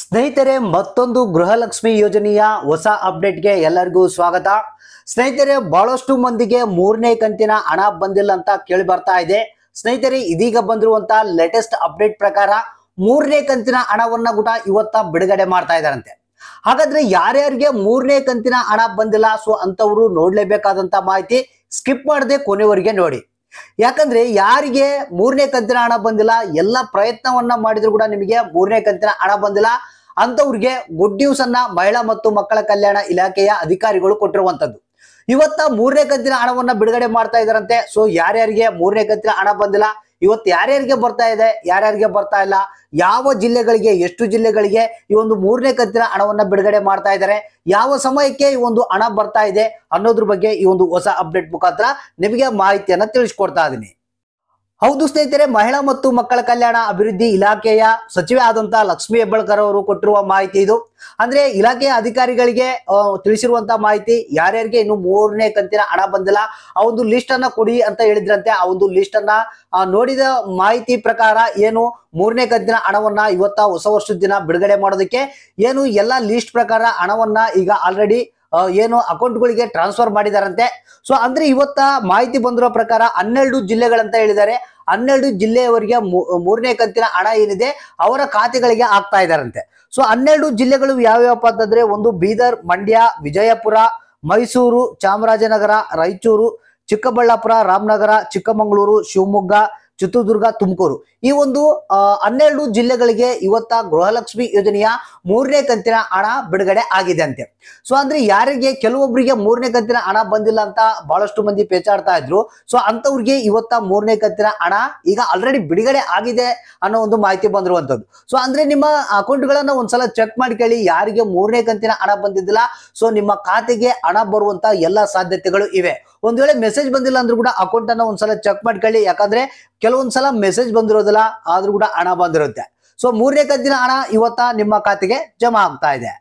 ಸ್ನೇಹಿತರೆ, ಮತ್ತೊಂದು ಗೃಹಲಕ್ಷ್ಮಿ ಯೋಜನೆಯ ಹೊಸ ಅಪ್ಡೇಟ್ಗೆ ಎಲ್ಲರಿಗೂ ಸ್ವಾಗತ. ಸ್ನೇಹಿತರೆ, ಬಹಳಷ್ಟು ಮಂದಿಗೆ ಮೂರನೇ ಕಂತಿನ ಹಣ ಬಂದಿಲ್ಲ ಅಂತ ಕೇಳಿ ಬರ್ತಾ ಇದೆ. ಸ್ನೇಹಿತರೆ, ಇದೀಗ ಬಂದಿರುವಂತ ಲೇಟೆಸ್ಟ್ ಅಪ್ಡೇಟ್ ಪ್ರಕಾರ ಮೂರನೇ ಕಂತಿನ ಹಣವನ್ನ ಕೂಡ ಇವತ್ತ ಬಿಡುಗಡೆ ಮಾಡ್ತಾ ಇದ್ದಾರಂತೆ. ಹಾಗಾದ್ರೆ ಯಾರ್ಯಾರಿಗೆ ಮೂರನೇ ಕಂತಿನ ಹಣ ಬಂದಿಲ್ಲ, ಸೊ ಅಂತವರು ನೋಡ್ಲೇಬೇಕಾದಂತ ಮಾಹಿತಿ ಸ್ಕಿಪ್ ಮಾಡದೆ ಕೊನೆವರೆಗೆ ನೋಡಿ. ಯಾಕಂದ್ರೆ ಯಾರಿಗೆ ಮೂರನೇ ಕಂತಿನ ಹಣ ಬಂದಿಲ್ಲ, ಎಲ್ಲ ಪ್ರಯತ್ನವನ್ನ ಮಾಡಿದ್ರು ಕೂಡ ನಿಮಗೆ ಮೂರನೇ ಕಂತಿನ ಹಣ ಬಂದಿಲ್ಲ ಅಂತವ್ರಿಗೆ ಗುಡ್ ನ್ಯೂಸ್ ಅನ್ನ ಮಹಿಳಾ ಮತ್ತು ಮಕ್ಕಳ ಕಲ್ಯಾಣ ಇಲಾಖೆಯ ಅಧಿಕಾರಿಗಳು ಕೊಟ್ಟಿರುವಂತದ್ದು. ಇವತ್ತ ಮೂರನೇ ಕಂತಿನ ಹಣವನ್ನ ಬಿಡುಗಡೆ ಮಾಡ್ತಾ ಇದಾರಂತೆ. ಸೊ ಯಾರ್ಯಾರಿಗೆ ಮೂರನೇ ಕಂತಿನ ಹಣ ಬಂದಿಲ್ಲ, ಇವತ್ತು ಯಾರ್ಯಾರಿಗೆ ಬರ್ತಾ ಇದೆ, ಯಾರ್ಯಾರಿಗೆ ಬರ್ತಾ ಇಲ್ಲ, ಯಾವ ಜಿಲ್ಲೆಗಳಿಗೆ, ಎಷ್ಟು ಜಿಲ್ಲೆಗಳಿಗೆ ಈ ಒಂದು ಮೂರನೇ ಕಂತಿನ ಹಣವನ್ನ ಬಿಡುಗಡೆ ಮಾಡ್ತಾ ಇದ್ದಾರೆ, ಯಾವ ಸಮಯಕ್ಕೆ ಈ ಒಂದು ಹಣ ಬರ್ತಾ ಇದೆ ಅನ್ನೋದ್ರ ಬಗ್ಗೆ ಈ ಒಂದು ಹೊಸ ಅಪ್ಡೇಟ್ ಮುಖಾಂತರ ನಿಮಗೆ ಮಾಹಿತಿಯನ್ನ ತಿಳಿಸ್ಕೊಡ್ತಾ ಇದೀನಿ. ಹೌದು ಸ್ನೇಹಿತರೆ, ಮಹಿಳಾ ಮತ್ತು ಮಕ್ಕಳ ಕಲ್ಯಾಣ ಅಭಿವೃದ್ಧಿ ಇಲಾಖೆಯ ಸಚಿವೆ ಆದಂತಹ ಲಕ್ಷ್ಮಿ ಹೆಬ್ಬಾಳ್ಕರ್ ಅವರು ಕೊಟ್ಟಿರುವ ಮಾಹಿತಿ ಇದು. ಅಂದ್ರೆ ಇಲಾಖೆಯ ಅಧಿಕಾರಿಗಳಿಗೆ ತಿಳಿಸಿರುವಂತಹ ಮಾಹಿತಿ, ಯಾರ್ಯಾರಿಗೆ ಇನ್ನು ಮೂರನೇ ಕಂತಿನ ಹಣ ಬಂದಿಲ್ಲ ಆ ಒಂದು ಲಿಸ್ಟ್ ಅನ್ನ ಕೊಡಿ ಅಂತ ಹೇಳಿದ್ರಂತೆ. ಆ ಒಂದು ಲಿಸ್ಟ್ ಅನ್ನ ನೋಡಿದ ಮಾಹಿತಿ ಪ್ರಕಾರ ಏನು ಮೂರನೇ ಕಂತಿನ ಹಣವನ್ನ ಇವತ್ತ ಹೊಸ ವರ್ಷದ ದಿನ ಬಿಡುಗಡೆ ಮಾಡೋದಕ್ಕೆ ಏನು ಎಲ್ಲಾ ಲಿಸ್ಟ್ ಪ್ರಕಾರ ಹಣವನ್ನ ಈಗ ಆಲ್ರೆಡಿ ಏನು ಅಕೌಂಟ್ಗಳಿಗೆ ಟ್ರಾನ್ಸ್ಫರ್ ಮಾಡಿದಾರಂತೆ. ಸೊ ಅಂದ್ರೆ ಇವತ್ತ ಮಾಹಿತಿ ಬಂದಿರೋ ಪ್ರಕಾರ 12 ಜಿಲ್ಲೆಗಳಂತ ಹೇಳಿದ್ದಾರೆ. 12 ಜಿಲ್ಲೆಯವರಿಗೆ ಮೂರನೇ ಕಂತಿನ ಹಣ ಏನಿದೆ ಅವರ ಖಾತೆಗಳಿಗೆ ಹಾಕ್ತಾ ಇದಾರಂತೆ. ಸೊ 12 ಜಿಲ್ಲೆಗಳು ಯಾವ್ಯಾವಪ್ಪ ಅಂತಂದ್ರೆ, ಒಂದು ಬೀದರ್, ಮಂಡ್ಯ, ವಿಜಯಪುರ, ಮೈಸೂರು, ಚಾಮರಾಜನಗರ, ರಾಯಚೂರು, ಚಿಕ್ಕಬಳ್ಳಾಪುರ, ರಾಮನಗರ, ಚಿಕ್ಕಮಗಳೂರು, ಶಿವಮೊಗ್ಗ, ಚಿತ್ರದುರ್ಗ, ತುಮಕೂರು. ಈ ಒಂದು 12 ಜಿಲ್ಲೆಗಳಿಗೆ ಇವತ್ತ ಗೃಹಲಕ್ಷ್ಮಿ ಯೋಜನೆಯ ಮೂರನೇ ಕಂತಿನ ಹಣ ಬಿಡುಗಡೆ ಆಗಿದೆ ಅಂತೆ. ಸೊ ಅಂದ್ರೆ ಯಾರಿಗೆ ಕೆಲವೊಬ್ಬರಿಗೆ ಮೂರನೇ ಕಂತಿನ ಹಣ ಬಂದಿಲ್ಲ ಅಂತ ಬಹಳಷ್ಟು ಮಂದಿ ಪೇಚಾಡ್ತಾ ಇದ್ರು. ಸೊ ಅಂತವ್ರಿಗೆ ಇವತ್ತ ಮೂರನೇ ಕಂತಿನ ಹಣ ಈಗ ಆಲ್ರೆಡಿ ಬಿಡುಗಡೆ ಆಗಿದೆ ಅನ್ನೋ ಒಂದು ಮಾಹಿತಿ ಬಂದಿರುವಂತದ್ದು. ಸೊ ಅಂದ್ರೆ ನಿಮ್ಮ ಅಕೌಂಟ್ಗಳನ್ನ ಒಂದ್ಸಲ ಚೆಕ್ ಮಾಡಿ ಕೇಳಿ, ಯಾರಿಗೆ ಮೂರನೇ ಕಂತಿನ ಹಣ ಬಂದಿದ್ದಿಲ್ಲ ಸೊ ನಿಮ್ಮ ಖಾತೆಗೆ ಹಣ ಬರುವಂತ ಎಲ್ಲಾ ಸಾಧ್ಯತೆಗಳು ಇವೆ. ಒಂದ್ ವೇಳೆ ಮೆಸೇಜ್ ಬಂದಿಲ್ಲ ಅಂದ್ರೂ ಕೂಡ ಅಕೌಂಟ್ ಅನ್ನ ಒಂದ್ಸಲ ಚೆಕ್ ಮಾಡ್ಕೊಳ್ಳಿ. ಯಾಕಂದ್ರೆ ಕೆಲವೊಂದ್ಸಲ ಮೆಸೇಜ್ ಬಂದಿರೋದಿಲ್ಲ, ಆದ್ರೂ ಕೂಡ ಹಣ ಬಂದಿರುತ್ತೆ. ಸೊ ಮೂರನೇ ಕಂತಿನ ಹಣ ಇವತ್ತ ನಿಮ್ಮ ಖಾತೆಗೆ ಜಮಾ ಆಗ್ತಾ ಇದೆ.